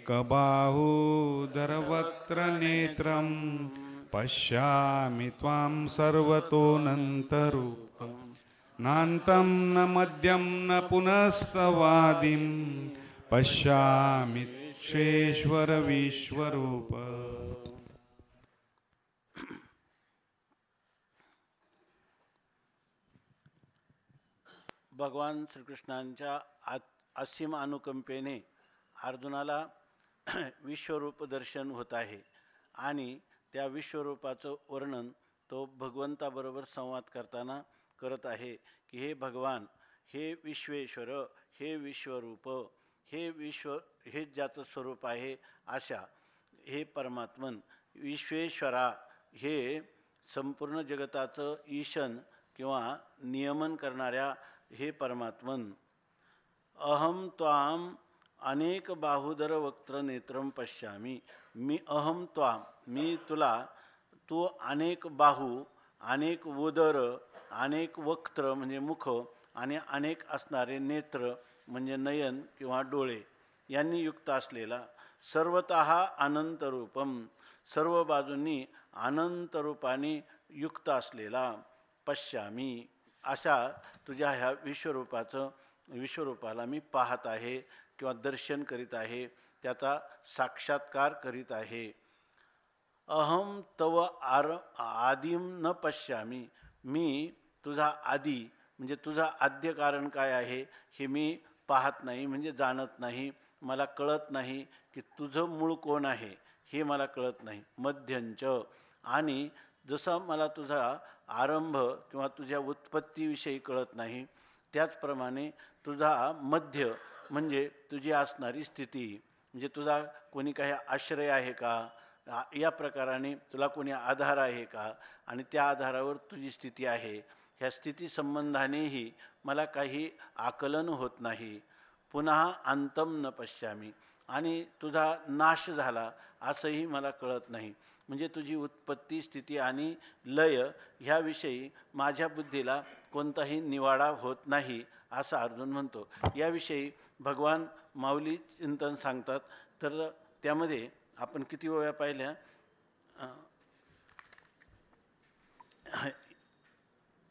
एकबाहूदरवक्त्रनेत्रं पश्यामि त्वां सर्वतोऽनन्तरूपं नान्तं न मध्यं न पुनस्तवादिं पश्यामि विश्वेश्वर विश्वरूप. भगवान श्रीकृष्णांच्या असीम अनुकंपेने अर्जुनाला विश्वरूप दर्शन होत आहे आणि त्या विश्वरूपाचं वर्णन तो भगवंताबरोबर संवाद करताना करत आहे की हे भगवान, हे विश्वेश्वर, हे विश्वरूप, हे ज्याचं स्वरूप आहे अशा हे परमात्मन विश्वेश्वरा, हे संपूर्ण जगताचं ईशन किंवा नियमन करणाऱ्या हे परमात्मन. अहम त्वाम अनेक बाहुदर वक्त्र नेत्रम पश्यामी. अहम त्वाम, मी तुला, तू अनेक बाहू, अनेक उदर, अनेक वक्त्र म्हणजे मुख आणि अनेक असणारे नेत्र म्हणजे नयन किंवा डोळे यांनी युक्त असलेला, सर्वतः अनंत रूपम, सर्व बाजूंनी अनंत रूपाने युक्त असलेला, पश्यामी, अशा तुझ्या ह्या विश्वरूपाला मी पाहत आहे किंवा दर्शन करीत आहे, त्याचा साक्षात्कार करीत आहे. अहम तव आदिम न पश्यामी. मी तुझा आदी म्हणजे तुझा आद्य कारण काय आहे हे मी पाहत नाही, म्हणजे जाणत नाही, मला कळत नाही की तुझं मूळ कोण आहे हे मला कळत नाही. मध्यंच, आणि जसं मला तुझा आरंभ किंवा तुझ्या उत्पत्तीविषयी कळत नाही, त्याचप्रमाणे तुझा मध्य म्हणजे तुझी असणारी स्थिती, म्हणजे तुझा कोणी काही आश्रय आहे का, या प्रकाराने तुला कोणी आधार आहे का, आणि त्या आधारावर तुझी स्थिती आहे, ह्या स्थिती संबंधानेही मला काही आकलन होत नाही. पुन्हा अंतम न पश्यामी, आणि तुझा नाश झाला असंही मला कळत नाही, म्हणजे तुझी उत्पत्ती, स्थिती आणि लय ह्याविषयी माझ्या बुद्धीला कोणताही निवाडा होत नाही असं अर्जुन म्हणतो. याविषयी भगवान माऊली चिंतन सांगतात. तर त्यामध्ये आपण किती ओव्या पाहिल्या?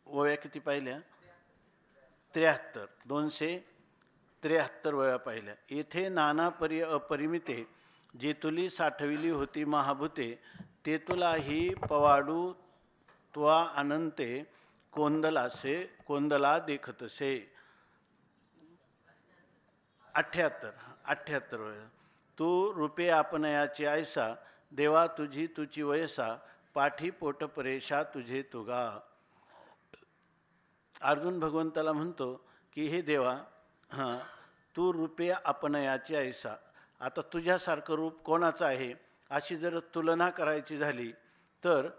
ओव्या किती पाहिल्या? 73, 273 ओव्या पाहिल्या. येथे नाना अपरिमिते जेतुली साठविली होती महाभूते, ते तुला ही पवाडू त्वा अनंते, कोंदला देखतसे. 78 वेळा. तू रूपे आपणयाचे ऐसा, देवा तुझी वयसा, पाठी पोट परेशा तुझे तुगा. अर्जुन भगवंताला म्हणतो की हे देवा, तू रूपे आपणयाचे ऐसा. आता तुझ्यासारखं रूप कोणाचं आहे अशी जर तुलना करायची झाली तर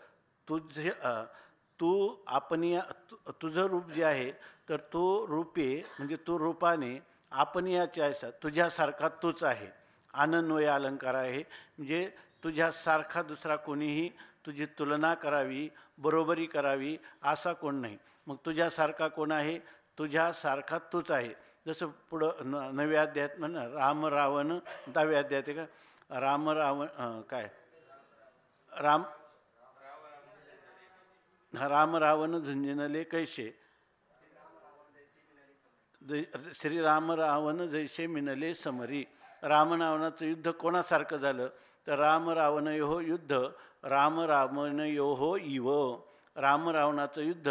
तुझं रूप जे आहे तर तो रूपे म्हणजे तू रूपाने आपणयाचे ऐसा, तुझ्यासारखा तूच आहे. आनन्वय अलंकार आहे, म्हणजे तुझ्यासारखा दुसरा कोणीही तुझी तुलना करावी, बरोबरी करावी असा कोण नाही. मग तुझ्यासारखा कोण आहे? तुझ्यासारखा तूच आहे. जसं पुढं 9व्या अध्यायात म्हणा, राम रावण, 10व्या अध्यायात आहे का, राम रावण काय राम रावण झुंजिनले कैसे, श्रीराम रावण जैसे मिनले समरी. राम रावणाचं युद्ध कोणासारखं झालं तर राम रावणयोः युद्ध राम रावणयोः इव. राम रावणाचं युद्ध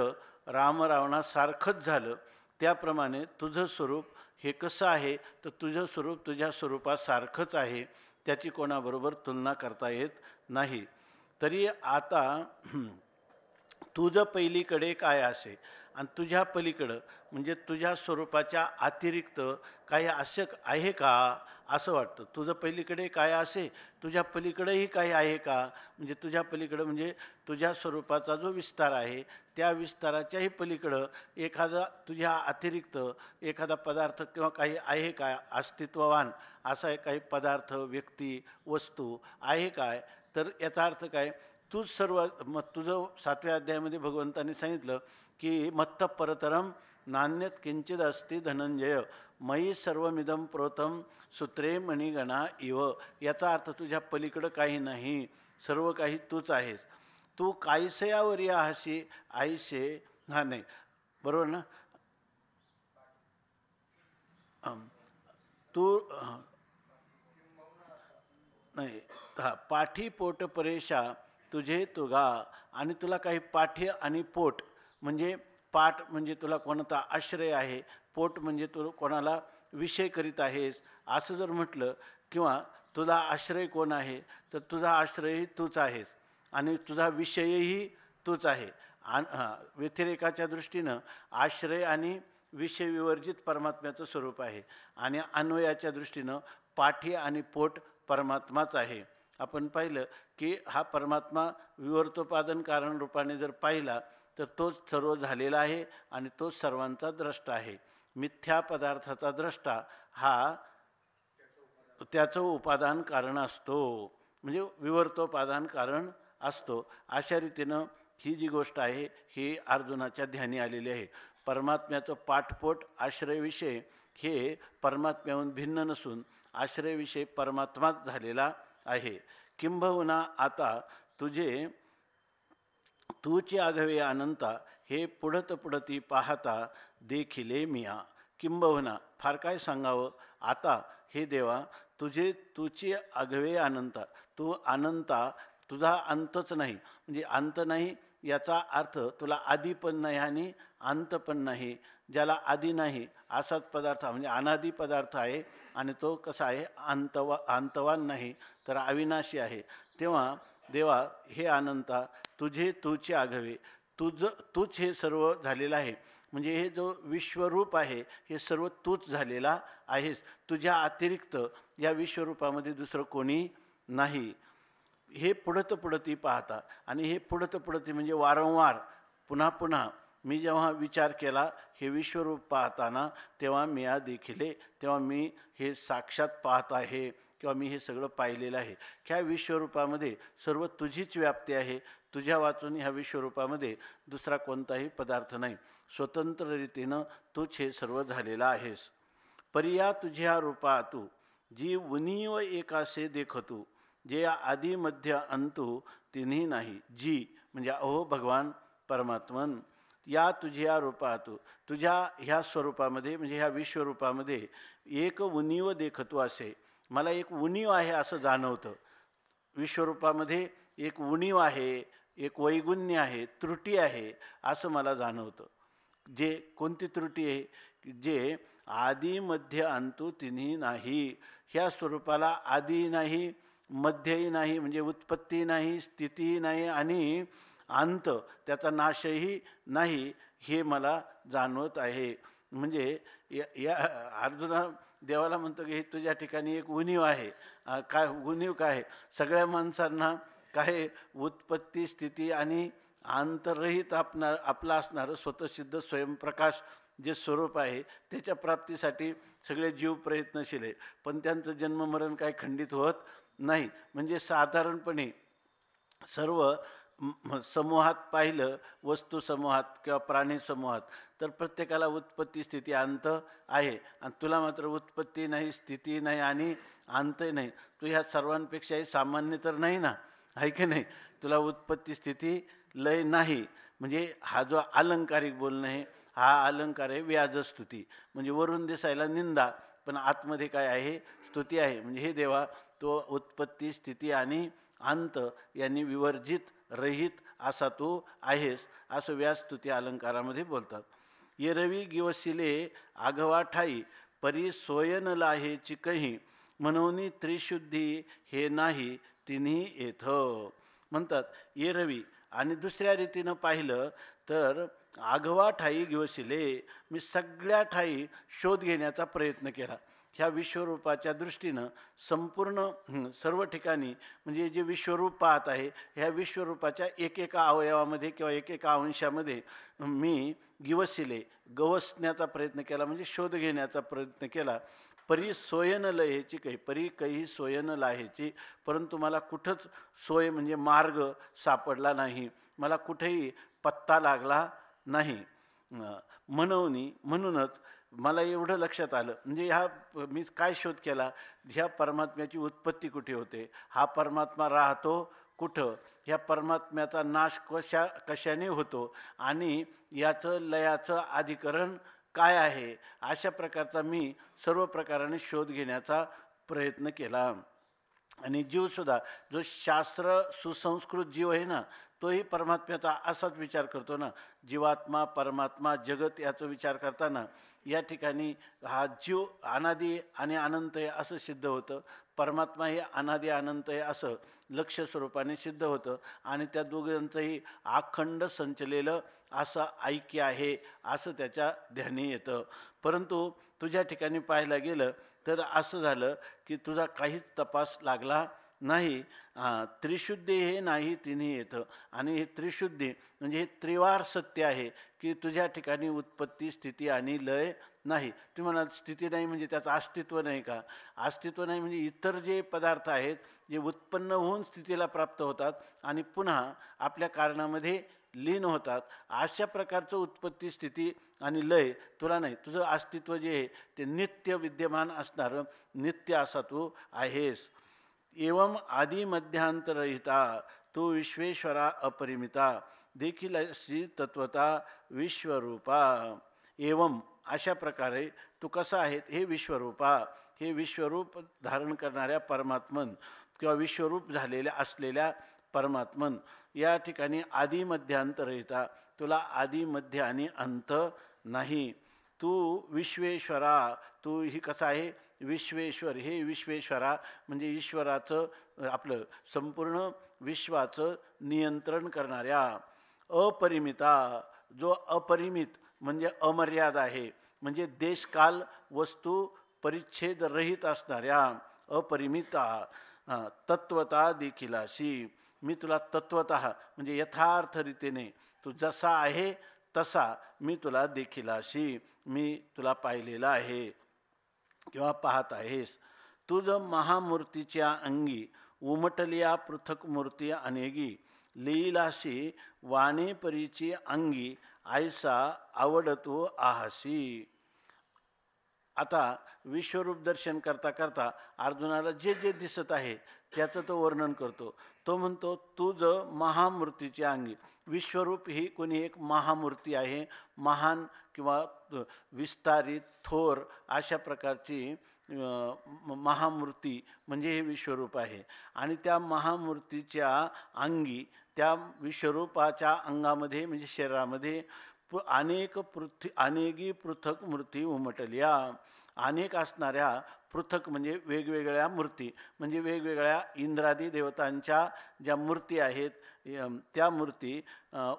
राम रावणासारखंच झालं. त्याप्रमाणे तुझं स्वरूप हे कसं आहे तर तुझं स्वरूप तुझ्या स्वरूपासारखंच आहे, त्याची कोणाबरोबर तुलना करता येत नाही. तरी आता तुझं पहिलीकडे काय असे आणि तुझ्या पलीकडं म्हणजे तुझ्या स्वरूपाच्या अतिरिक्त काही असं आहे का असं वाटतं. तुझं पहिलीकडे काय असे, तुझ्या पलीकडेही काही आहे का, म्हणजे तुझ्या पलीकडं म्हणजे तुझ्या स्वरूपाचा जो विस्तार आहे त्या विस्ताराच्याही पलीकडं एखादा तुझ्या अतिरिक्त एखादा पदार्थ किंवा काही आहे का, अस्तित्ववान असा काही पदार्थ, व्यक्ती, वस्तू आहे काय. तर याचा अर्थ काय, तूच सर्व. मग तुझं 7व्या अध्यायामध्ये भगवंतांनी सांगितलं की मत्त परतरम नान्यत किंचित अस्ति धनंजय. मयी सर्वमिदं प्रोतं सूत्रे मणिगणा इव. याचा अर्थ तुझ्या पलीकडं काही नाही, सर्व काही तूच आहेस. तू कायसयावरी आहाशी आईशे. हा नाही बरोबर ना. तू नाही हा पाठी पोट परेशा तुझे तुगा. आणि तुला काही पाठी आणि पोट म्हणजे पाठ म्हणजे तुला कोणाचा आश्रय आहे, पोट म्हणजे तू कोणाला विषय करीत आहेस असं जर म्हटलं, किंवा तुझा आश्रय कोण आहे तर तुझा आश्रयही तूच आहेस आणि तुझा विषयही तूच आहे. व्यतिरेकाच्या दृष्टीनं आश्रय आणि विषय विवर्जित परमात्म्याचं स्वरूप आहे आणि अन्वयाच्या दृष्टीनं पाठी आणि पोट परमात्माच आहे. आपण पाहिलं की हा परमात्मा विवर्तोपादन कारण रूपाने जर पाहिला तर तोच सर्व झालेला आहे आणि तोच सर्वांचा द्रष्टा आहे. मिथ्या पदार्थाचा द्रष्टा हा त्याचं उपादान कारण असतो, म्हणजे विवर्तोपादान कारण असतो. अशा रीतीनं ही जी गोष्ट आहे ही अर्जुनाच्या ध्यानी आलेली आहे. परमात्म्याचं पाठपोट आश्रयविषय हे परमात्म्याहून भिन्न नसून आश्रयविषय परमात्माच झालेला आहे. किंबहुना आता तूची आघवे अनंता हे पुढत पुढती पाहता देखिले मिया. किंबहुना फार काय सांगावं, आता हे देवा तुची आघवे अनंता, तू अनंता, तुझा अंतच नाही, म्हणजे अंत नाही याचा अर्थ तुला आदी पण नाही आणि अंत पण नाही. ज्याला आदी नाही असाच पदार्थ म्हणजे अनादी पदार्थ आहे आणि तो कसा आहे, अंतवान नाही तर अविनाशी आहे. तेव्हा देवा हे अनंता तूचे आघवे, तूच हे सर्व झालेलं आहे. म्हणजे हे जो विश्वरूप आहे हे सर्व तूच झालेला आहेस. तुझ्या अतिरिक्त या विश्वरूपामध्ये दुसरं कोणी नाही. हे पुढत पुढती पाहता, आणि हे पुढत पुढती म्हणजे वारंवार पुन्हा पुन्हा मी जेव्हा विचार केला हे विश्वरूप पाहताना, तेव्हा मी देखिले, तेव्हा मी हे साक्षात पाहत आहे किंवा मी हे सगळं पाहिलेलं आहे. ह्या विश्वरूपामध्ये सर्व तुझीच व्याप्ती आहे. तुझ्या वाचून ह्या विश्वरूपामध्ये दुसरा कोणताही पदार्थ नाही. स्वतंत्र रीतीनं तूच हे सर्व झालेला आहेस. परिया तुझ्या रूपा तू जी उनीव एकासे देखतू, जे आदि मध्य अंतू तिन्ही नाही. जी म्हणजे अहो भगवान परमात्मन, या तुझ्या रूपातू, तुझ्या ह्या स्वरूपामध्ये म्हणजे ह्या विश्वरूपामध्ये एक उणीव देखतू असे मला एक उणीव आहे असं जाणवतं. विश्वरूपामध्ये एक उणीव आहे, एक वैगुण्य आहे, त्रुटी आहे असं मला जाणवतं. जे कोणती त्रुटी आहे, जे आदी मध्य अंतू तिन्ही नाही. ह्या स्वरूपाला आदी नाही, मध्यही नाही म्हणजे उत्पत्ती नाही, स्थितीही नाही आणि अंत त्याचा नाशही नाही हे मला जाणवत आहे. म्हणजे या अर्जुना देवाला म्हणतो की तुझ्या ठिकाणी एक उणीव आहे. काय उणीव काय? सगळ्या माणसांना काय उत्पत्ती स्थिती आणि अंतरहित आपलं असणारं स्वतःसिद्ध स्वयंप्रकाश जे स्वरूप आहे त्याच्या प्राप्तीसाठी सगळे जीव प्रयत्नशील आहे, पण त्यांचं जन्ममरण काय खंडित होत नाही. म्हणजे साधारणपणे सर्व समूहात पाहिलं, वस्तू समूहात किंवा प्राणी समूहात, तर प्रत्येकाला उत्पत्ती स्थिती अंत आहे आणि तुला मात्र उत्पत्ती नाही, स्थिती नाही आणि अंतही नाही. तू ह्या सर्वांपेक्षाही सामान्य तर नाही ना, आहे की नाही? तुला उत्पत्ती स्थिती लय नाही. म्हणजे हा जो अलंकारिक बोलणं आहे हा अलंकार आहे व्याजस्तुती, म्हणजे वरून दिसायला निंदा पण आतमध्ये काय आहे, स्तुती आहे. म्हणजे हे देवा तो उत्पत्ती स्थिती आणि अंत यांनी विवर्जित रहित असा तू आहेस असं व्याजस्तुती अलंकारामध्ये बोलतात. ये रवी गिवसिले आघवा ठाई परी सोयन लाहे चिकही म्हणून त्रिशुद्धी हे नाही तिन्ही येथ म्हणतात. ये रवी आणि दुसऱ्या रीतीनं पाहिलं तर आघवा ठाई गिवसिले, मी सगळ्या ठाई शोध घेण्याचा प्रयत्न केला. ह्या विश्वरूपाच्या दृष्टीनं संपूर्ण सर्व ठिकाणी म्हणजे जे विश्वरूप पाहत आहे ह्या विश्वरूपाच्या एकेका अवयवामध्ये किंवा एकेका अंशामध्ये मी गिवसिले गवसण्याचा प्रयत्न केला, म्हणजे शोध घेण्याचा प्रयत्न केला. परी सोयन लहेची काही, परी काही सोयन लाहेची, परंतु मला कुठंच सोय म्हणजे मार्ग सापडला नाही, मला कुठेही पत्ता लागला नाही. म्हणूनच मला एवढं लक्षात आलं, म्हणजे मी काय शोध केला, ह्या परमात्म्याची उत्पत्ती कुठे होते, हा परमात्मा राहतो कुठं, ह्या परमात्म्याचा नाश कशाने होतो आणि याचं लयाचं अधिकरण काय आहे, अशा प्रकारचा मी सर्व प्रकाराने शोध घेण्याचा प्रयत्न केला. आणि जीवसुद्धा जो शास्त्र सुसंस्कृत जीव आहे ना, तोही परमात्म्याचा असाच विचार करतो ना. जीवात्मा परमात्मा जगत याचा विचार करताना या ठिकाणी हा जीव अनादी आणि अनंत आहे असं सिद्ध होतं, परमात्मा हे अनादी अनंत आहे असं लक्ष स्वरूपाने सिद्ध होतं. आणि त्या दोघांचंही अखंड संचलेलं असं ऐक्य आहे असं त्याच्या ध्यानी येतं. परंतु तुझ्या ठिकाणी पाहायला गेलं तर असं झालं की तुझा काहीच तपास लागला नाही. त्रिशुद्धी हे नाही तिन्ही येतं. आणि हे त्रिशुद्धी म्हणजे हे त्रिवार सत्य आहे की तुझ्या ठिकाणी उत्पत्ती स्थिती आणि लय नाही. तुम्ही म्हणाल स्थिती नाही म्हणजे त्याचं अस्तित्व नाही का? अस्तित्व नाही म्हणजे इतर जे पदार्थ आहेत जे उत्पन्न होऊन स्थितीला प्राप्त होतात आणि पुन्हा आपल्या कारणामध्ये लीन होतात, अशा प्रकारचं उत्पत्ती स्थिती आणि लय तुला नाही. तुझं अस्तित्व जे आहे ते नित्य विद्यमान असणारं नित्य असा तू आहेस. एवं आदि मध्यांतरहिता तू विश्वेश्वरा अपरिमिता देखील श्री तत्वता विश्वरूपा. एवं अशा प्रकारे तू कसा आहे हे विश्वरूपा, हे विश्वरूप धारण करणाऱ्या परमात्मन किंवा विश्वरूप झालेल्या असलेल्या परमात्मन या ठिकाणी आदि मध्यांतरहिता, तुला आदि मध्य आणि अंत नाही. तू विश्वेश्वरा, तू ही कसा आहे विश्वेश्वर, हे विश्वेश्वरा म्हणजे ईश्वराचं आपलं संपूर्ण विश्वाचं नियंत्रण करणाऱ्या. अपरिमिता, जो अपरिमित म्हणजे अमर्याद आहे, म्हणजे देशकाल वस्तू परिच्छेद रहित असणाऱ्या अपरिमिता. तत्वता देखील अशी, मी तुला तत्वतः म्हणजे यथार्थ रीतीने तू जसा आहे तसा मी तुला देखील अशी मी तुला पाहिलेला आहे किंवा पाहत आहेस. तुझ महामूर्तीच्या अंगी उमटलिया पृथक मूर्ती अनेगी, लीलाशी वाणेपरीची अंगी ऐसा आवडतो आहासी. आता विश्वरूप दर्शन करता करता अर्जुनाला जे जे दिसत आहे त्याचं तो वर्णन करतो. तो म्हणतो तुझं महामूर्तीच्या अंगी. विश्वरूप ही कोणी एक महामूर्ती आहे, महान किंवा विस्तारित थोर अशा प्रकारची महामूर्ती म्हणजे हे विश्वरूप आहे. आणि त्या महामूर्तीच्या अंगी, त्या विश्वरूपाच्या अंगामध्ये म्हणजे शरीरामध्ये अनेकी पृथक मूर्ती उमटल्या. अनेक असणाऱ्या पृथक म्हणजे वेगवेगळ्या मूर्ती, म्हणजे वेगवेगळ्या इंद्रादी देवतांच्या ज्या मूर्ती आहेत त्या मूर्ती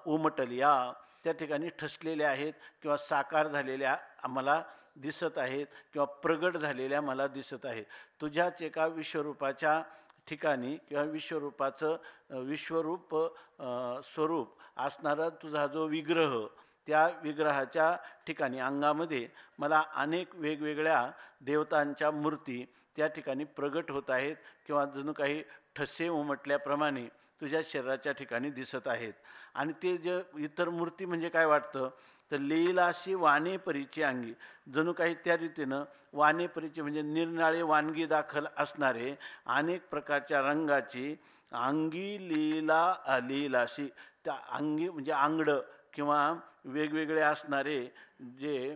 उमटल्या, त्या ठिकाणी ठसलेल्या आहेत किंवा साकार झालेल्या आम्हाला दिसत आहेत किंवा प्रगट झालेल्या मला दिसत आहेत. तुझ्याच एका विश्वरूपाच्या ठिकाणी किंवा विश्वरूपाचं विश्वरूप स्वरूप असणारा तुझा जो विग्रह, त्या विग्रहाच्या ठिकाणी अंगामध्ये मला अनेक वेगवेगळ्या देवतांच्या मूर्ती त्या ठिकाणी प्रगट होत आहेत किंवा जणू काही ठसे उमटल्याप्रमाणे तुझ्या शरीराच्या ठिकाणी दिसत आहेत. आणि ते जे इतर मूर्ती म्हणजे काय वाटतं तर लीलाशी वाणेपरीची अंगी, जणू काही त्या रीतीनं वाणेपरीची म्हणजे निरनिराळे वानगी दाखल असणारे अनेक प्रकारच्या रंगाची अंगी लीलाशी, त्या अंगी म्हणजे आंगडं किंवा वेगवेगळे असणारे जे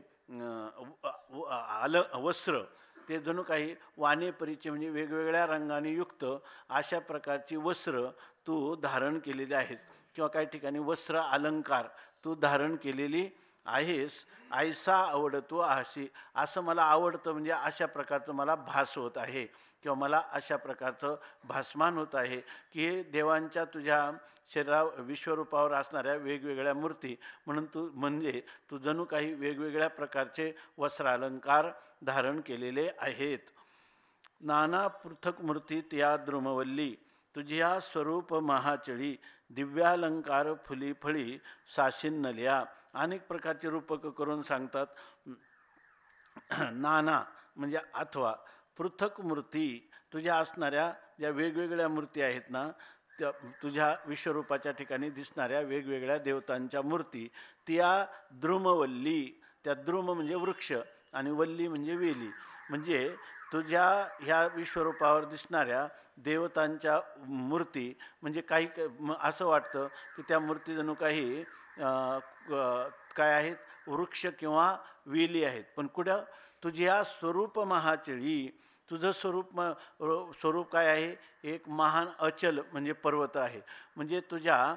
वस्त्र, ते जणू काही वाणेपरीचे म्हणजे वेगवेगळ्या रंगाने युक्त अशा प्रकारची वस्त्र तू धारण केलेली आहेत किंवा काही ठिकाणी वस्त्र अलंकार तू धारण केलेली आहेस. ऐसा आवडतो आहाशी, असं मला आवडतं म्हणजे अशा प्रकारचं मला भास होत आहे किंवा मला अशा प्रकारचं भासमान होत आहे की हे देवांच्या तुझ्या विश्वरूपावर असणाऱ्या वेगवेगळ्या मूर्ती म्हणून तू जणू काही वेगवेगळ्या प्रकारचे वस्त्र अलंकार धारण केलेले आहेत. नाना पृथक मूर्ती त्या द्रुमवल्ली, तुझ्या स्वरूप महाचळी दिव्यालंकार फुली फळी साशिन्नल्या. अनेक प्रकारचे रूपक करून सांगतात. नाना म्हणजे अथवा पृथक मूर्ती, तुझ्या असणाऱ्या ज्या वेगवेगळ्या मूर्ती आहेत ना, त्या तुझ्या विश्वरूपाच्या ठिकाणी दिसणाऱ्या वेगवेगळ्या देवतांच्या मूर्ती, त्या द्रुमवल्ली, त्या द्रुम म्हणजे वृक्ष, आणि वल्ली म्हणजे वेली. म्हणजे तुझ्या ह्या विश्वरूपावर दिसणाऱ्या देवतांच्या मूर्ती म्हणजे काही असं वाटतं की त्या मूर्ती जणू काही काय आहेत, वृक्ष किंवा वेली आहेत. पण कुठं तुझ्या स्वरूप महाचळी, तुझं स्वरूप काय आहे, एक महान अचल म्हणजे पर्वत आहे. म्हणजे तुझ्या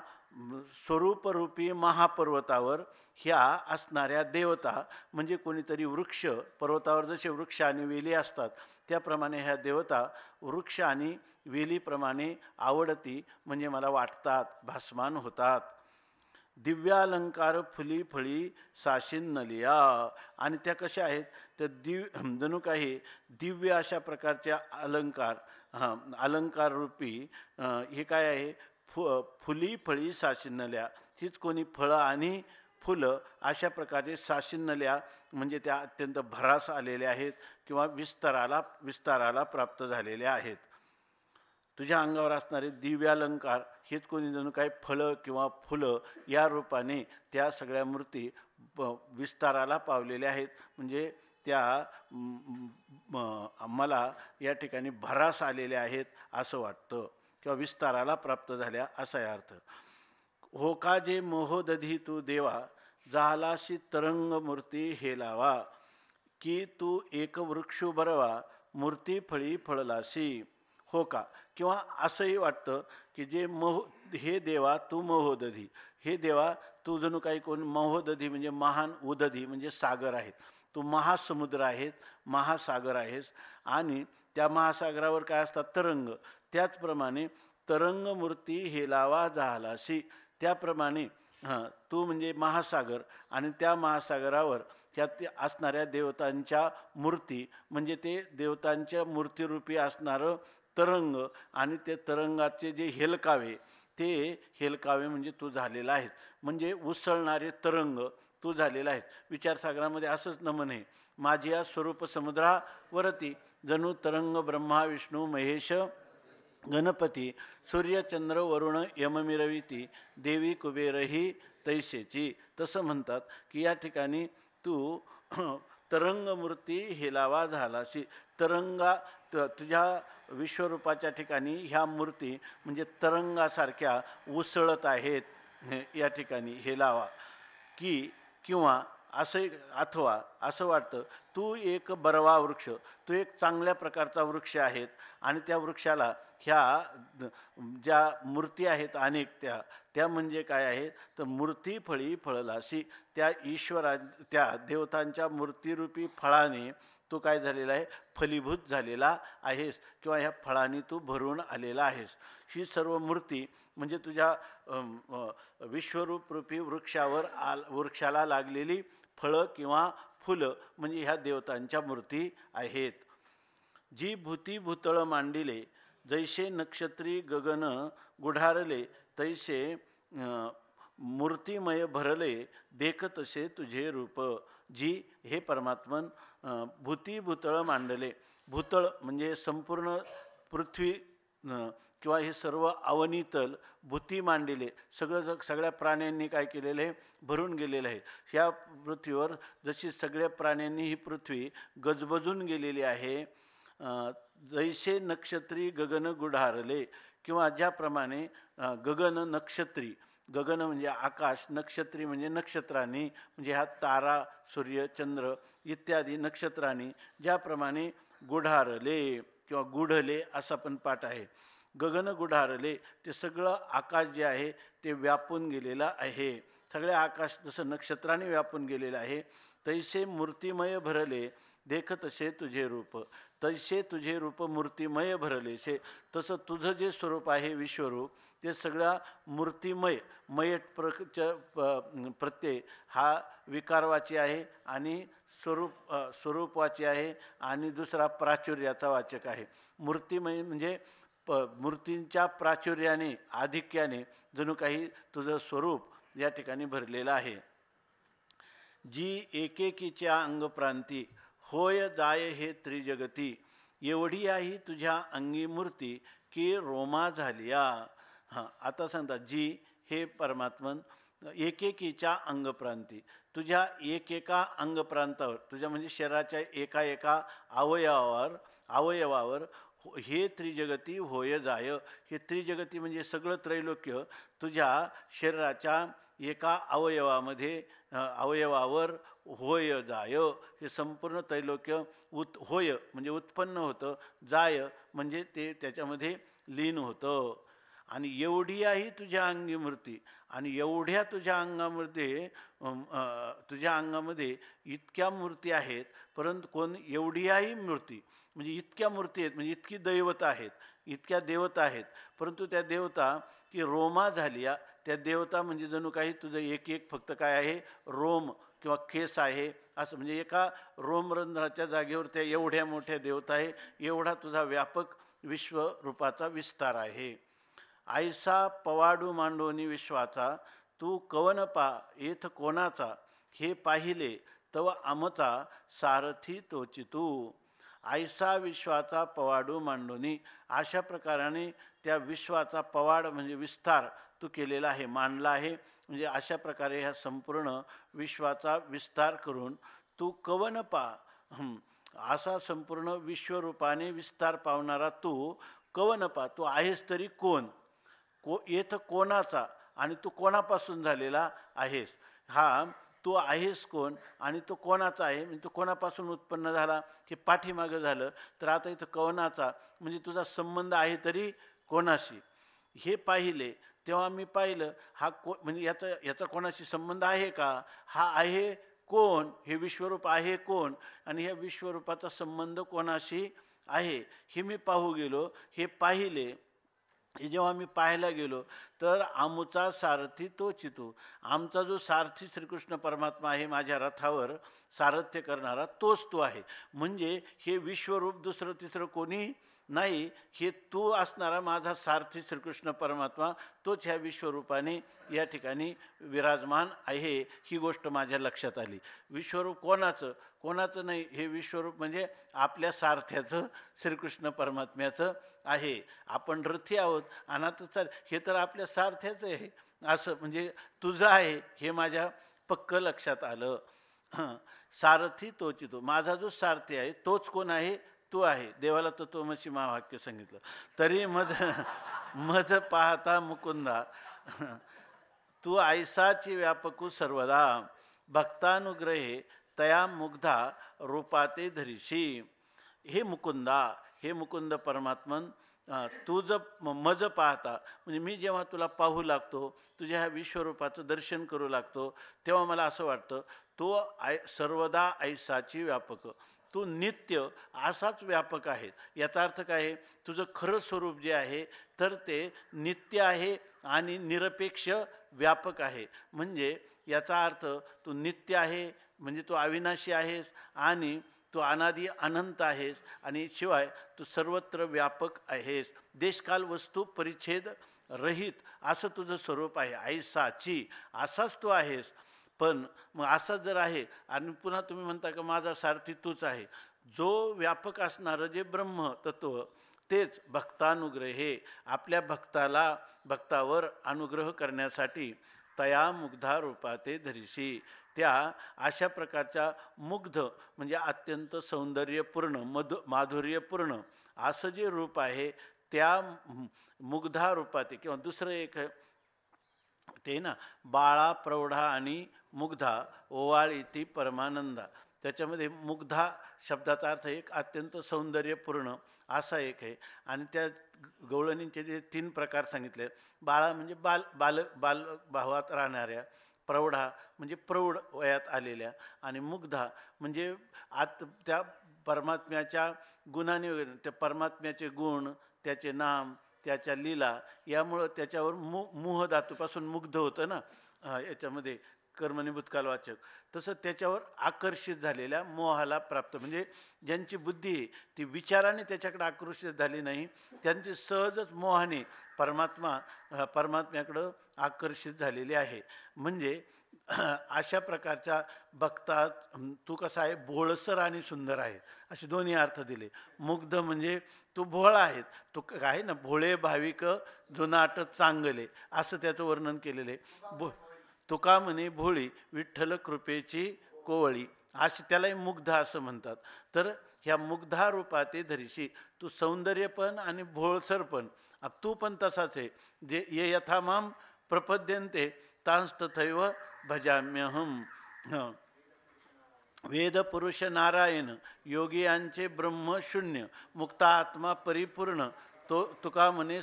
स्वरूपरूपी महापर्वतावर ह्या असणाऱ्या देवता म्हणजे कोणीतरी वृक्ष, पर्वतावर जसे वृक्ष आणि वेली असतात त्याप्रमाणे ह्या देवता वृक्ष आणि वेलीप्रमाणे आवडती म्हणजे मला वाटतात, भासमान होतात. दिव्यालंकार फुली फळी साशिन्नलिया, आणि त्या कशा आहेत, तर जणू काही दिव्य अशा प्रकारच्या अलंकार, अलंकार रूपी हे काय आहे, फुली फळी साशिन्नल्या, हीच कोणी फळं आणि फुलं अशा प्रकारे साशिन्नल्या म्हणजे त्या अत्यंत भरास आलेल्या आहेत किंवा विस्ताराला प्राप्त झालेल्या आहेत. तुझ्या अंगावर असणारे दिव्यालंकार हेच कोणी जणू काही फळं किंवा फुलं या रूपाने त्या सगळ्या मूर्ती विस्ताराला पावलेल्या आहेत. म्हणजे त्या मला या ठिकाणी भरास आलेल्या आहेत असं वाटतं किंवा विस्ताराला प्राप्त झाल्या असा अर्थ. हो का जे मोहोदधी तू देवा, झालाशी तरंग मूर्ती हेलावा, की तू एक वृक्षू बरवा, मूर्ती फळी फळलाशी. हो का, किंवा असंही वाटतं की जे हे देवा तू महोदधी, हे देवा तू जणू काही कोण महोदधी म्हणजे महान उदधी म्हणजे सागर आहेत, तू महासमुद्र आहेत, महासागर आहेस. आणि त्या महासागरावर काय असतात, तरंग. त्याचप्रमाणे तरंग मूर्ती हेलावा झालाशी, त्याप्रमाणे तू म्हणजे महासागर आणि त्या महासागरावर त्यात असणाऱ्या देवतांच्या मूर्ती म्हणजे ते देवतांच्या मूर्तीरूपी असणारं तरंग आणि ते तरंगाचे जे हेलकावे, ते हेलकावे म्हणजे तू झालेला आहेस. म्हणजे उसळणारे तरंग तू झालेला आहेस. विचारसागरामध्ये असंच नमन आहे, माझी या स्वरूप समुद्रावरती जणू तरंग ब्रह्मा विष्णू महेश गणपती सूर्यचंद्र वरुण यममिरविती देवी कुबेरही तैसेची. तसं म्हणतात की या ठिकाणी तू तरंगमूर्ती हेलावा झालाशी, तुझ्या विश्वरूपाच्या ठिकाणी ह्या मूर्ती म्हणजे तरंगासारख्या उसळत आहेत या ठिकाणी हेलावा. किंवा अथवा असं वाटतं तू एक बरवा वृक्ष, तू एक चांगल्या प्रकारचा वृक्ष आहेत आणि त्या वृक्षाला ह्या ज्या मूर्ती आहेत अनेक त्या म्हणजे काय आहेत, तर मूर्ती फळी फळलाशी, त्या देवतांच्या मूर्तीरूपी फळाने तू काय झालेला आहे, फलीभूत झालेला आहेस किंवा ह्या फळांनी तू भरून आलेला आहेस. ही सर्व मूर्ती म्हणजे तुझ्या विश्वरूपरूपी वृक्षाला लागलेली फळं किंवा फुलं म्हणजे ह्या देवतांच्या मूर्ती आहेत. जी भूती भूतळ मांडिले, जैसे नक्षत्री गगन गुढारले, तैसे मूर्तिमय भरले, देख तसे तुझे रूप. जी हे परमात्मन भूती भूतळ मांडले, भूतळ म्हणजे संपूर्ण पृथ्वी किंवा हे सर्व अवनीतल, भूती मांडले सगळ्या प्राण्यांनी काय केलेलं आहे, भरून गेलेलं आहे. ह्या पृथ्वीवर जशी सगळ्या प्राण्यांनी ही पृथ्वी गजबजून गेलेली आहे, जैसे नक्षत्री गगन गुढारले, किंवा ज्याप्रमाणे गगन नक्षत्री, गगन म्हणजे आकाश, नक्षत्री म्हणजे नक्षत्रांनी म्हणजे ह्या तारा सूर्य चंद्र इत्यादी नक्षत्रांनी ज्याप्रमाणे गुढारले किंवा गुढले असा पण पाठ आहे. गगन गुढारले ते सगळं आकाश जे आहे ते व्यापून गेलेलं आहे. सगळे आकाश जसं नक्षत्राने व्यापून गेलेलं आहे, तैसे मूर्तिमय भरले, देख तसे तुझे रूप. तैसे तुझे रूप मूर्तिमय भरलेसे, तसं तुझं जे स्वरूप आहे विश्वरूप ते सगळ्या मूर्तिमय, मयट प्रत्यय हा विकारवाची आहे आणि स्वरूपवाची आहे आणि दुसरा प्राचुर्याचा वाचक आहे. मूर्तिमय म्हणजे मूर्तींच्या प्राचुर्याने आधिक्याने जणू काही तुझं स्वरूप या ठिकाणी भरलेलं आहे. जी एकेकीच्या अंगप्रांती, होय जाय हे त्रिजगती, एवढी आहे तुझ्या अंगी मूर्ती की रोमा झालिया. आता सांगतात जी हे परमात्मन एकेकीच्या अंगप्रांती, तुझ्या एकेका अंगप्रांतावर, तुझ्या म्हणजे शरीराच्या एका एका अवयवावर हे त्रिजगती होय जाय. हे त्रिजगती म्हणजे सगळं त्रैलोक्य तुझ्या शरीराच्या एका अवयवावर होय जाय. हे संपूर्ण त्रैलोक्य होय म्हणजे उत्पन्न होतं, जाय म्हणजे ते त्याच्यामध्ये लीन होतं. आणि एवढी आहे तुझ्या अंगी मूर्ती, आणि एवढ्या तुझ्या अंगामध्ये इतक्या मूर्ती आहेत, परंतु कोण एवढी आहे मूर्ती म्हणजे इतक्या मूर्ती आहेत, म्हणजे इतकी दैवता आहेत, इतक्या देवता आहेत, परंतु त्या देवता ती रोमा झाली. त्या देवता म्हणजे जणू काही तुझं एक एक फक्त काय आहे, रोम किंवा केस आहे असं, म्हणजे एका रोमरंध्राच्या जागेवर त्या एवढ्या मोठ्या देवता आहे. एवढा तुझा व्यापक विश्वरूपाचा विस्तार आहे. ऐसा पवाडू मांडोनी विश्वाचा, तू कवन पा येथ कोणाचा, हे पाहिले तव आमचा सारथी तोची तू. ऐसा विश्वाचा पवाडू मांडोनी, अशा प्रकाराने त्या विश्वाचा पवाड म्हणजे विस्तार तू केलेला आहे, मांडला आहे. म्हणजे अशा प्रकारे ह्या संपूर्ण विश्वाचा विस्तार करून तू कवन पा, असा संपूर्ण विश्वरूपाने विस्तार पावणारा तू कवन पा, तू आहेस तरी कोण, येथ कोणाचा, आणि तू कोणापासून झालेला आहेस. हा तू आहेस कोण आणि तो कोणाचा आहे, म्हणजे तू कोणापासून उत्पन्न झाला हे पाठीमागं झालं. तर आता इथं कोणाचा म्हणजे तुझा संबंध आहे तरी कोणाशी, हे पाहिले तेव्हा मी पाहिलं हा म्हणजे याचा कोणाशी संबंध आहे का, हा आहे कोण, हे विश्वरूप आहे कोण, आणि ह्या विश्वरूपाचा संबंध कोणाशी आहे हे मी पाहू गेलो. हे पाहिले, हे जेव्हा मी पाहायला गेलो तर आमचा सारथी तोच तू. आमचा जो सारथी श्रीकृष्ण परमात्मा आहे, माझ्या रथावर सारथ्य करणारा तोच तू आहे. म्हणजे हे विश्वरूप दुसरं तिसरं कोणी नाही, हे तू असणारा माझा सारथी श्रीकृष्ण परमात्मा तोच ह्या विश्वरूपाने या ठिकाणी विराजमान आहे. ही गोष्ट माझ्या लक्षात आली. विश्वरूप कोणाचं नाही, हे विश्वरूप म्हणजे आपल्या सारथ्याचं श्रीकृष्ण परमात्म्याचं आहे. आपण रथी आहोत आणि आता हे तर आपल्या सारथ्याचं आहे असं, म्हणजे तुझं आहे हे माझ्या पक्क लक्षात आलं. सारथी तोच तो, माझा जो सारथी आहे तोच कोण आहे, तू आहे. देवाला तत्वमसी महावाक्य सांगितलं. तरी मज पाहता मुकुंदा, तू ऐसाची व्यापकू सर्वदा, भक्तानुग्रहे तया मुग्धा रूपाते धरिशी. हे मुकुंद परमात्मन, तू मज पाहता म्हणजे मी जेव्हा तुला पाहू लागतो, तुझ्या ह्या विश्वरूपाचं दर्शन करू लागतो, तेव्हा मला असं वाटतं तो सर्वदा ऐसाची व्यापक, तू नित्य असाच व्यापक आहे. याचा अर्थ काय आहे, तुझं खरं स्वरूप जे आहे तर ते नित्य आहे आणि निरपेक्ष व्यापक आहे. म्हणजे याचा अर्थ तू नित्य आहे म्हणजे तू अविनाशी आहेस, आणि तू अनादी अनंत आहेस, आणि शिवाय तू सर्वत्र व्यापक आहेस. देशकाल वस्तू परिच्छेद रहित असं तुझं स्वरूप आहे. ऐसाची, असाच तू आहेस. पण मग असाच जर आहे आणि पुन्हा तुम्ही म्हणता का माझा सारथी तूच आहे, जो व्यापक असणारं जे ब्रह्म तत्व तेच भक्तानुग्रहे, आपल्या भक्तावर अनुग्रह करण्यासाठी तया मुग्धा रूपाते धरिशी, त्या अशा प्रकारच्या मुग्ध म्हणजे अत्यंत सौंदर्यपूर्ण माधुर्यपूर्ण असं जे रूप आहे त्या मुग्धा रूपाते. किंवा दुसरं एक ते ना, बाळा प्रौढा आणि मुग्धा ओवाळीती परमानंदा, त्याच्यामध्ये मुग्धा शब्दाचा अर्थ एक अत्यंत सौंदर्यपूर्ण असा एक आहे. आणि त्या गवळणींचे जे 3 प्रकार सांगितले, बाळा म्हणजे बाल भावात राहणाऱ्या, प्रौढा म्हणजे प्रौढ वयात आलेल्या, आणि मुग्धा म्हणजे त्या परमात्म्याच्या गुणाने वगैरे, त्या परमात्म्याचे गुण, त्याचे नाम, त्याच्या लीला, यामुळं त्याच्यावर मोह धातूपासून मुग्ध होतं ना, याच्यामध्ये कर्मणी भूतकालवाचक, तसं त्याच्यावर आकर्षित झालेल्या मोहाला प्राप्त, म्हणजे ज्यांची बुद्धी ती विचाराने त्याच्याकडे आकर्षित झाली नाही, त्यांची सहजच मोहाने परमात्म्याकडं आकर्षित झालेली आहे. म्हणजे अशा प्रकारच्या भक्तात तू कसा आहे, भोळसर आणि सुंदर आहे, असे दोन्ही अर्थ दिले. मुग्ध म्हणजे तू भोळा आहे, तू काय ना, भोळे भाविक जुनाट चांगले असं त्याचं वर्णन केलेलं आहे. तुका म्हणे भोळी विठ्ठल कृपेची कोवळी, अशी त्यालाही मुग्धा असं म्हणतात. तर ह्या मुग्धा रूपाते धरीशी, तू सौंदर्य पण आणि भोळसर पण, तू पण तसाच आहे. जे ये यथा माम प्रपद्यन्ते तांस तथैव भजाम्यहम. वेद पुरुष नारायण योगियांचे ब्रह्म शून्य, मुक्ता आत्मा परिपूर्ण, तो तुका म्हणे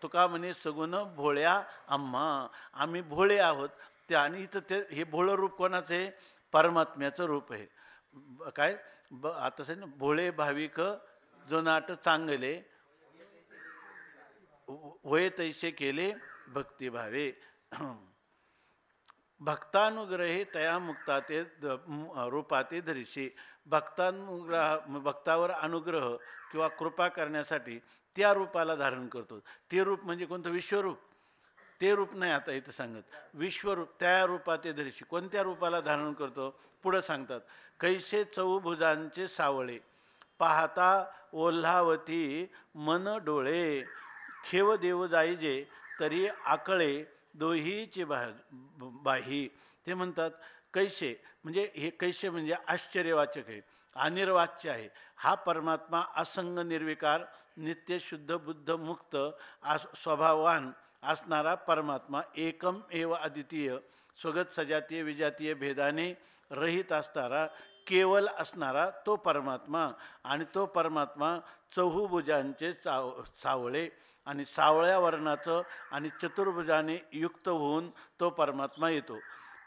तुका म्हणे सगुण भोळ्या आम्हा, आम्ही भोळे आहोत. त्या आणि इथं ते हे भोळं रूप कोणाचं आहे? परमात्म्याचं रूप आहे. काय आता आहे ना, भोळे भाविक जो नाट चांगले होय तैसे केले भक्तिभावे. भक्तानुग्रहे तया मुक्ताते रूपाते धरीशी, भक्तावर अनुग्रह किंवा कृपा करण्यासाठी त्या रूपाला धारण करतो. ते रूप म्हणजे कोणतं? विश्वरूप. ते रूप नाही आता इथं सांगत, विश्वरूप. त्या रूपाते धरीशी कोणत्या रूपाला धारण करतो? पुढं सांगतात, कैसे चौभुजांचे सावळे, पाहता ओल्हावती मन डोळे, खेव देव जाईजे तरी आकळे, दोहीची बाही. ते म्हणतात कैसे, म्हणजे हे कैसे म्हणजे आश्चर्यवाचक आहे, अनिर्वाच्य आहे. हा परमात्मा असंग निर्विकार नित्य शुद्ध बुद्ध मुक्त स्वभावान असणारा परमात्मा, एकम एव अद्वितीय, स्वगत सजातीय विजातीय भेदाने रहित असणारा, केवल असणारा तो परमात्मा. आणि तो परमात्मा चहुभुजांचे सावळे, आणि सावळ्या वर्णाचं आणि चतुर्भुजाने युक्त होऊन तो परमात्मा येतो.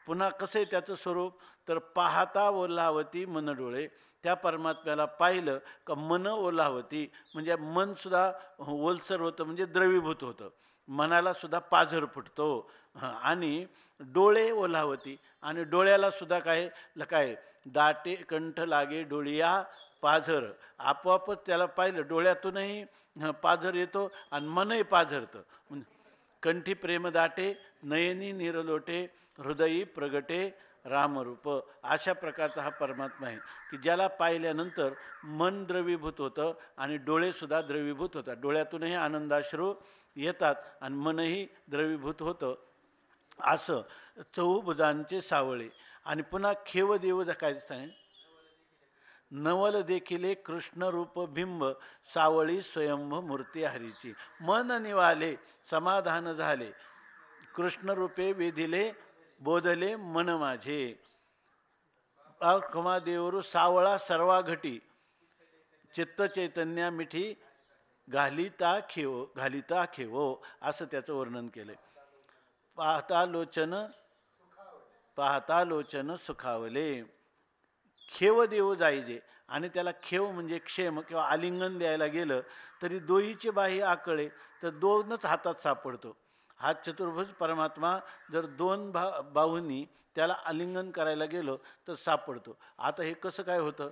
पुन्हा कसं आहे त्याचं स्वरूप? तर पाहता ओल्हावती मन डोळे, त्या परमात्म्याला पाहिलं का मन ओल्हावती, म्हणजे मनसुद्धा ओलसर होतं, म्हणजे द्रवीभूत होतं, मनाला सुद्धा पाझर फुटतो. आणि डोळे ओल्हावती, आणि डोळ्याला सुद्धा काय दाटे कंठ लागे डोळिया पाझर, आपोआपच त्याला पाहिलं डोळ्यातूनही पाझर येतो आणि मनही पाझरतं. कंठी प्रेम दाटे नयनी निरलोटे, हृदयी प्रगटे रामरूप. अशा प्रकारचा हा परमात्मा आहे की ज्याला पाहिल्यानंतर मन द्रवीभूत होतं आणि डोळेसुद्धा द्रवीभूत होतात. डोळ्यातूनही आनंदाश्रू येतात आणि मनही द्रवीभूत होतं. असं चहुभुजांचे सावळे. आणि पुन्हा खेव देव काय सांग, नवल देखिले कृष्णरूप बिंब, सावळी स्वयंभ मूर्ती हरीची. मन निवाले समाधान झाले, कृष्णरूपे वेधिले बोधले मन माझे. क्षमा देवरू सावळा सर्वा घटी, चित्त चैतन्या मिठी घालिता खेवो, असं त्याचं वर्णन केलंय. पाहता लोचन सुखावले, खेव देव जाईजे. आणि त्याला खेव म्हणजे क्षेम किंवा आलिंगन द्यायला गेलं तरी दोहीची बाही आकळे, तर दोनच हातात सापडतो. हा चतुर्भुज परमात्मा जर दोन बाहूंनी त्याला आलिंगन करायला गेलो तर सापडतो. आता हे कसं काय होतं?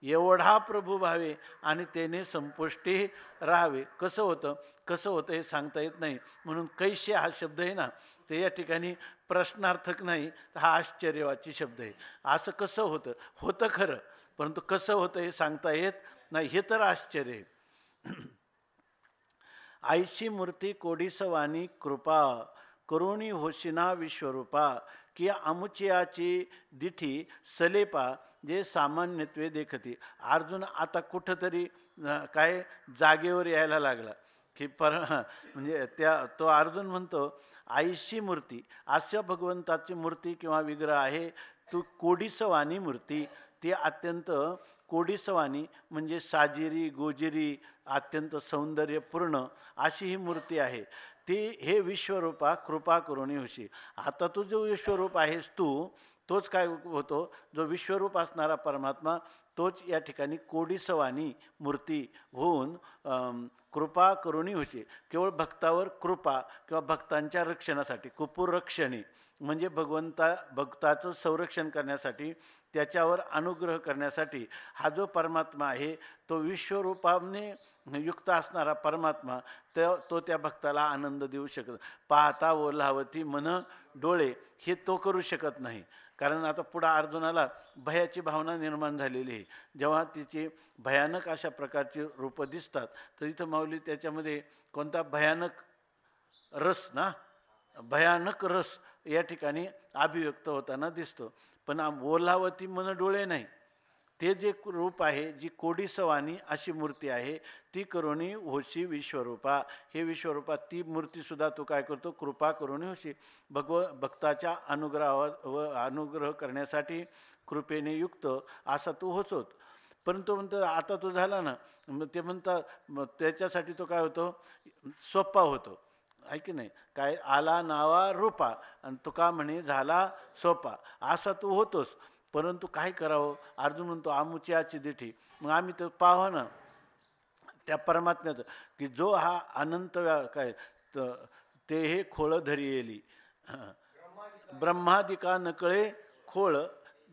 एवढा प्रभू भावे आणि त्याने संपुष्टी राहावे. कसं होतं हे सांगता येत नाही. म्हणून कैसे हा शब्द आहे ना, ते या ठिकाणी प्रश्नार्थक नाही, हा आश्चर्यवाची शब्द आहे. असं कसं होतं खरं, परंतु कसं होतं हे सांगता येत नाही, हे तर आश्चर्य आहे. आईची मूर्ती कोडीसवानी कृपा, करुणी होशिना विश्वरूपा, की अमुचियाची दिठी सलेपा, जे सामान्यत्वे देखती. अर्जुन आता कुठंतरी काय जागेवर यायला लागला की म्हणजे तो अर्जुन म्हणतो आईशी मूर्ती, अशा भगवंताची मूर्ती किंवा विग्रह आहे तू कोडीसवानी मूर्ती. ती अत्यंत कोडीसवानी म्हणजे साजिरी गोजिरी, अत्यंत सौंदर्यपूर्ण अशी ही मूर्ती आहे. ती हे विश्वरूपा कृपा करुणी होशी. आता तू जो विश्वरूप आहेस तोच काय होतो? जो विश्वरूप असणारा परमात्मा तोच या ठिकाणी कोडीसवानी मूर्ती होऊन कृपा करुणी होशी. केवळ भक्तावर कृपा किंवा भक्तांच्या रक्षणासाठी, कुपूर रक्षणे म्हणजे भक्ताचं संरक्षण करण्यासाठी, त्याच्यावर अनुग्रह करण्यासाठी हा जो परमात्मा आहे तो विश्वरूपाने युक्त असणारा परमात्मा तो त्या भक्ताला आनंद देऊ शकत. पाहता ओल्हावती मन डोळे हे तो करू शकत नाही. कारण आता पुढं अर्जुनाला भयाची भावना निर्माण झालेली आहे. जेव्हा तिची भयानक अशा प्रकारची रूपं दिसतात तर इथं माऊली त्याच्यामध्ये कोणता भयानक रस ना, भयानक रस या ठिकाणी अभिव्यक्त होताना दिसतो. पण ओलावती मन डोळे नाही, ते जे रूप आहे, जी कोडीसवानी अशी मूर्ती आहे, ती करुणी होशी विश्वरूपा. हे विश्वरूपा ती मूर्तीसुद्धा तू काय करतो, कृपा करुणी होशी. भक्ताच्या अनुग्रह करण्यासाठी कृपेने युक्त असा तू होतोच. परंतु म्हणतो आता तो झाला ना, मग ते म्हणतात मग त्याच्यासाठी तो काय होतो, सोपा होतो, आहे की नाही. काय आला नावा रूपा, आणि तुका म्हणे झाला सोपा, असा तू होतोस. परंतु काय करावं, अर्जुन म्हणतो आमुची आची दिठी. मग आम्ही तर पाहावं ना त्या परमात्म्याचं, की जो हा अनंत काय ते हे खोळ धरी येली, ब्रह्मादिका नकळे खोळ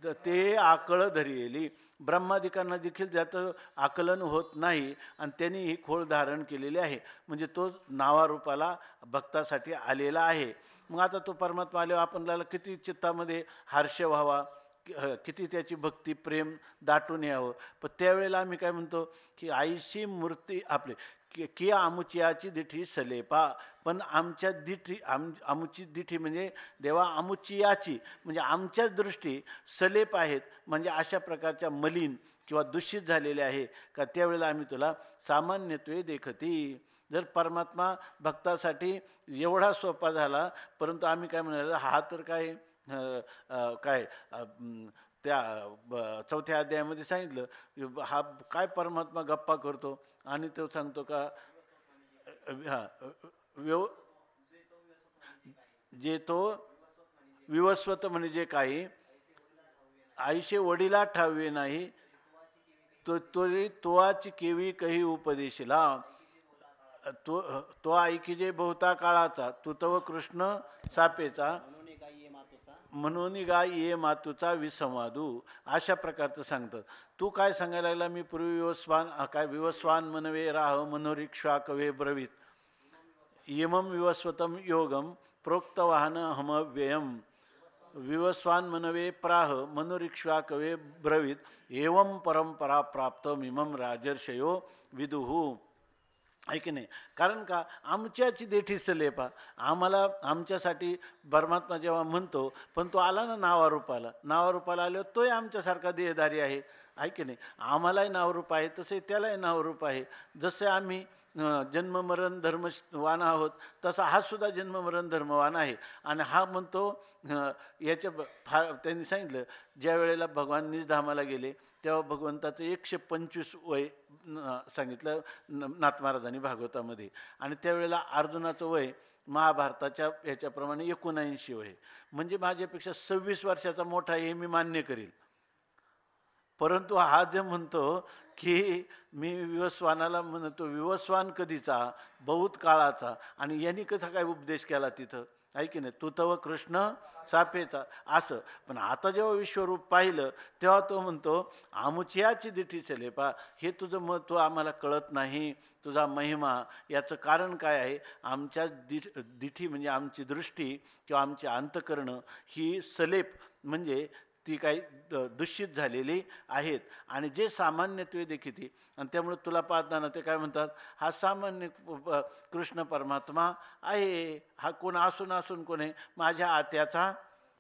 ते आकळ धरी येली. ब्रह्मादिकांना देखील ज्याचं आकलन होत नाही, आणि त्यांनी ही खोळ धारण केलेली आहे. म्हणजे तो नावारूपाला भक्तासाठी आलेला आहे. मग आता तो परमात्मा आल्यावर आपल्याला किती चित्तामध्ये हर्ष व्हावा, किती त्याची भक्ती प्रेम दाटून यावं. पण त्यावेळेला आम्ही काय म्हणतो, की आईशी मूर्ती आपली की आमुचियाची दिठी सलेपा. पण आमच्या दिठी आमुची दिठी म्हणजे देवा आमुचियाची, म्हणजे आमच्याच दृष्टी सलेप आहेत, म्हणजे अशा प्रकारच्या मलिन किंवा दूषित झालेले आहे का त्यावेळेला आम्ही तुला सामान्यत्वे देखती. जर परमात्मा भक्तासाठी एवढा सोपा झाला, परंतु आम्ही काय म्हणाला, हा तर काय काय त्या 4थ्या अध्यायामध्ये सांगितलं, हा काय परमात्मा गप्पा करतो आणि तो सांगतो का जे तो विवस्वत म्हणजे जे काही आईशे वडीला ठावे नाही, तोवाची केवी काही उपदेशिला. तो ऐकी जे बहुता काळाचा, तू तव कृष्ण सापेचा, म्हणून गाय ये मातूचा विसंवादू. अशा प्रकारचं सांगतं. तू काय सांगायला लागला, मी पूर्वी विवस्वान मनवे राह मनोरिक्षा कवे ब्रवीत, यमम विवस्वतम योगम प्रोक्त वाहन हम व्ययम, विवस्वान मनवे प्राह मनोरिक्षा कवे ब्रवीत, एवं परंपरा प्राप्त मिमम राजर्षयो विदुहू. आहे की नाही. कारण का आमच्याची देठी सलेपा, आम्हाला आमच्यासाठी परमात्मा जेव्हा म्हणतो, पण तो आला ना नावारूपाला आल्यावर तोही आमच्यासारखा देहधारी आहे, आहे की नाही. आम्हालाही नावरूप आहे, तसे त्यालाही नावरूप आहे. जसे आम्ही जन्ममरण धर्मवान आहोत, तसा हा सुद्धा जन्ममरण धर्मवान आहे. आणि हा म्हणतो याच्या त्यांनी सांगितलं, ज्या वेळेला भगवान निजधामाला गेले तेव्हा भगवंताचं 125 वय सांगितलं नाथ महाराजांनी भागवतामध्ये. आणि त्यावेळेला अर्जुनाचं वय महाभारताच्या याच्याप्रमाणे 79 वय, म्हणजे माझ्यापेक्षा 26 वर्षाचा मोठा आहे, हे मी मान्य करील. परंतु हा जे म्हणतो की मी विवस्वानाला म्हणतो, विवस्वान कधीचा, बहुत काळाचा, आणि यांनी कसा काय उपदेश केला तिथं, आहे की नाही. तू तव कृष्ण सापेचा असं. पण आता जेव्हा विश्वरूप पाहिलं तेव्हा तो म्हणतो आमुचियाची दिठी सलेपा, हे तुझं महत्त्व आम्हाला कळत नाही, तुझा महिमा. याचं कारण काय आहे, आमच्या दिठी म्हणजे आमची दृष्टी किंवा आमची अंतकरणं ही सलेप म्हणजे ती काही दूषित झालेली आहेत, आणि जे सामान्यत्वे देखील. आणि त्यामुळे तुला पाहताना ते काय म्हणतात, हा सामान्य कृष्ण परमात्मा आहे, हा कोण असून कोण आहे, माझ्या आत्याचा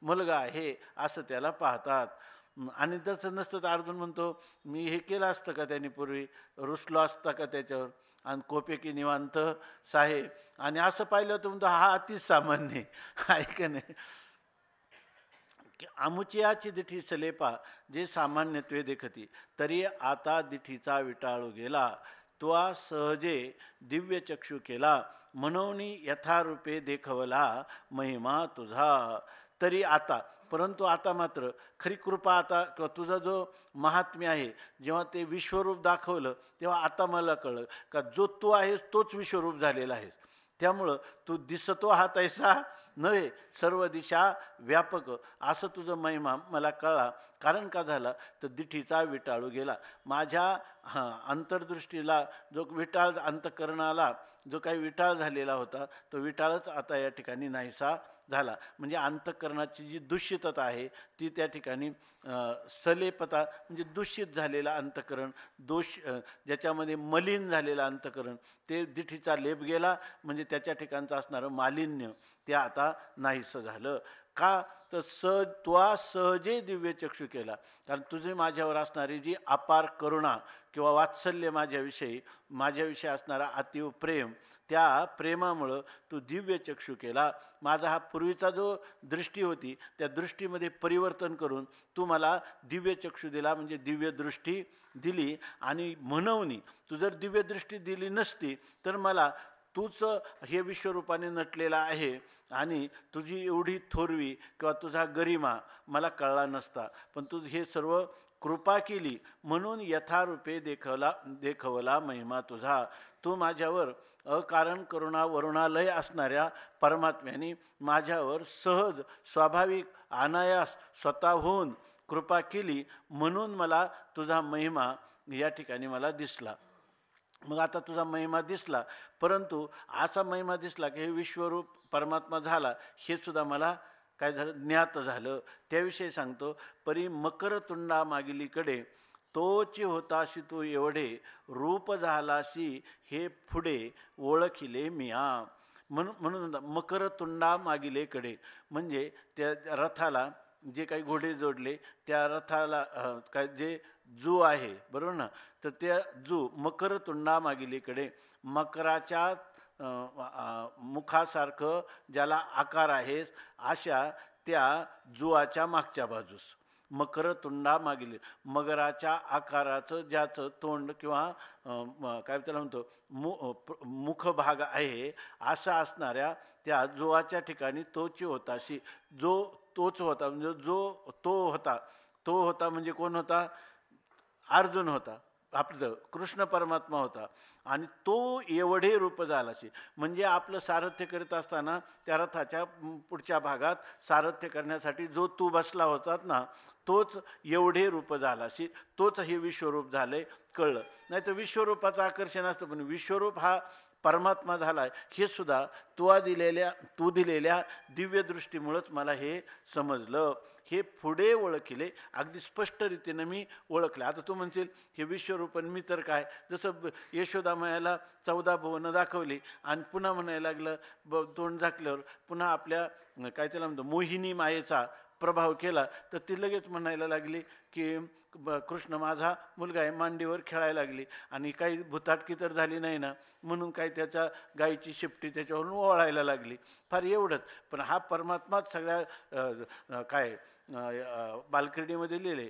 मुलगा आहे असं त्याला पाहतात. आणि जसं नसतं तर अर्जुन म्हणतो, मी हे केलं असतं का त्यांनी पूर्वी, रुसलो असता का त्याच्यावर, आणि कोपेकी निवांत साहेब. आणि असं पाहिलं तर म्हणतो हा अतिच सामान्य आहे का नाही. आमुचियाची दिठी सलेपा, जे सामान्यत्वे देखती, तरी आता दिठीचा विटाळू गेला, त्वा सहजे दिव्य चक्षु केला, म्हणून यथारूपे देखवला महिमा तुझा. तरी आता, परंतु आता मात्र खरी कृपा, आता तुझा जो महात्म्य आहे, जेव्हा ते विश्वरूप दाखवलं तेव्हा आता मला कळलं का जो तू आहेस तोच विश्वरूप झालेला आहेस. त्यामुळं तू दिसतो हा तैसा नव्हे, सर्व दिशा व्यापक, असं तुझं महिमा मला कळला. कारण का झाला तर दिठीचा विटाळू गेला. माझ्या अंतर्दृष्टीला जो विटाळ, अंतकरणाला जो काही विटाळ झालेला होता, तो विटाळच आता या ठिकाणी नाहीसा झाला. म्हणजे अंतकरणाची जी दूषितता आहे ती त्या ठिकाणी सलेपता म्हणजे दूषित झालेलं अंतकरण, ज्याच्यामध्ये मलिन झालेलं अंतकरण, ते दिठीचा लेप गेला, म्हणजे त्याच्या ठिकाणचं असणारं मालिन्य ते आता आता नाहीसं झालं. का तर सहजे दिव्य चक्षु केला. कारण तुझे माझ्यावर असणारी जी अपार करुणा किंवा वात्सल्य माझ्याविषयी असणारा अतीव प्रेम, त्या प्रेमामुळं तू दिव्य चक्षु केला. माझा हा पूर्वीचा जो दृष्टी होती त्या दृष्टीमध्ये परिवर्तन करून तू मला दिव्य चक्षु दिला, म्हणजे दिव्य दृष्टी दिली. आणि म्हणून तू जर दिव्य दृष्टी दिली नसती तर मला तूच हे विश्वरूपाने नटलेला आहे आणि तुझी एवढी थोरवी किंवा तुझा गरिमा मला कळला नसता. पण तू हे सर्व कृपा केली म्हणून यथारूपे देखवला महिमा तुझा. तू माझ्यावर अकारण करुणा वरुणालय असणाऱ्या परमात्म्याने माझ्यावर सहज स्वाभाविक अनायास स्वतःहून कृपा केली म्हणून मला तुझा महिमा या ठिकाणी मला दिसला. मग आता तुझा महिमा दिसला, परंतु असा महिमा दिसला की हे विश्वरूप परमात्मा झाला हे सुद्धा मला काय झालं, ज्ञात झालं. त्याविषयी सांगतो. परी मकरतुंडा मागिलीकडे तोची होताशी तू एवढे रूप झालाशी हे पुढे ओळखिले मिया. म्हणून मकरतुंडा मागिलेकडे म्हणजे त्या रथाला जे काही घोडे जोडले त्या रथाला काय जे जू आहे बरोबर ना, तर त्या जू मकरतुंडा मागिलीकडे मकराच्या मुखासारखं ज्याला आकार आहे अशा त्या जुवाच्या मागच्या बाजूस मकरतुंडा मागिले, मगराच्या आकाराचं ज्याचं तोंड किंवा काय त्याला म्हणतो मुखभाग आहे असा असणाऱ्या त्या जुवाच्या ठिकाणी तोची होताशी जो तोच होता, म्हणजे जो तो होता म्हणजे कोण होता, अर्जुन होता, आपलं कृष्ण परमात्मा होता. आणि तो एवढे रूप झालाशी म्हणजे आपलं सारथ्य करीत असताना त्या रथाच्या पुढच्या भागात सारथ्य करण्यासाठी जो तू बसला होतात ना तोच एवढे रूप झालाशी, तोच हे विश्वरूप झालंय कळलं. नाही तर विश्वरूपाचं आकर्षण असतं, पण विश्वरूप हा परमात्मा झाला आहे हे सुद्धा तू दिलेल्या दिव्यदृष्टीमुळंच मला हे समजलं. हे पुढे ओळखले, अगदी स्पष्ट रीतीनं मी ओळखलं. आता तू म्हणशील हे विश्वरूपन मी तर काय, जसं यशोदामायाला 14 भुवनं दाखवली आणि पुन्हा म्हणायला लागलं तोंड झाकल्यावर पुन्हा आपल्या काय त्याला म्हणतो मोहिनी मायेचा प्रभाव केला तर ती लगेच म्हणायला लागली की कृष्ण माझा मुलगा आहे, मांडीवर खेळायला लागली. आणि काही भुताटकी तर झाली नाही ना म्हणून काही त्याच्या गायीची शेपटी त्याच्यावरून ओळायला लागली, फार एवढंच. पण हा परमात्माच सगळ्या काय बालक्रीडेमध्ये लिहिले,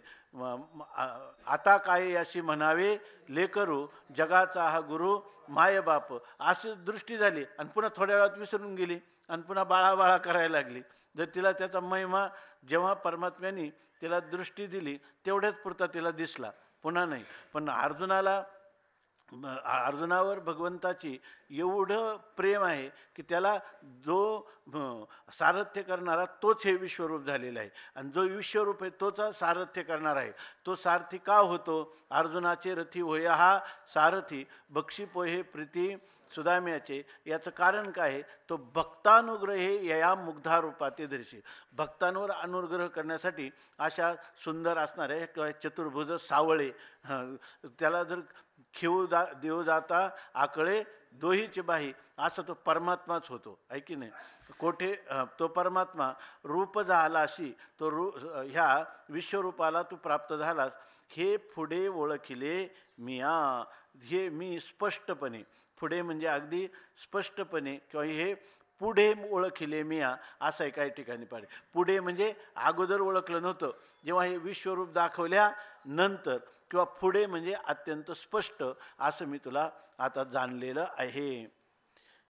आता काय अशी म्हणावे लेकरू जगाचा हा गुरु माय बाप, अशी दृष्टी झाली. आणि पुन्हा थोड्या वेळात विसरून गेली आणि पुन्हा बाळा करायला लागली. जर तिला त्याचा महिमा जेव्हा परमात्म्याने तिला दृष्टी दिली तेवढ्याच पुरता तिला दिसला, पुन्हा नाही. पण अर्जुनावर भगवंताची एवढं प्रेम आहे की त्याला जो सारथ्य करणारा तोच हे विश्वरूप झालेला आहे. आणि जो विश्वरूप आहे तोच सारथ्य करणार आहे. तो सारथी का होतो, अर्जुनाचे रथी होय हा सारथी बक्षी पोहे प्रीती सुदाम्याचे. याचं कारण काय आहे, तो भक्तानुग्रहे यया मुग्धा रूपाते दर्शी. भक्तांवर अनुग्रह करण्यासाठी अशा सुंदर असणारे किंवा चतुर्भुज सावळे त्याला जर देव जाता आकळे दोहीचे बाही, असं तो परमात्माच होतो आहे की नाही. कोठे तो परमात्मा रूप झाला अशी तो ह्या विश्वरूपाला तू प्राप्त झालास हे पुढे ओळखिले मिया. हे मी स्पष्टपणे, पुढे म्हणजे अगदी स्पष्टपणे किंवा हे पुढे ओळखिले मिया असं काही ठिकाणी पाहिजे. पुढे म्हणजे अगोदर ओळखलं नव्हतं, जेव्हा हे विश्वरूप दाखवल्यानंतर, किंवा पुढे म्हणजे अत्यंत स्पष्ट असं मी तुला आता जाणलेलं आहे.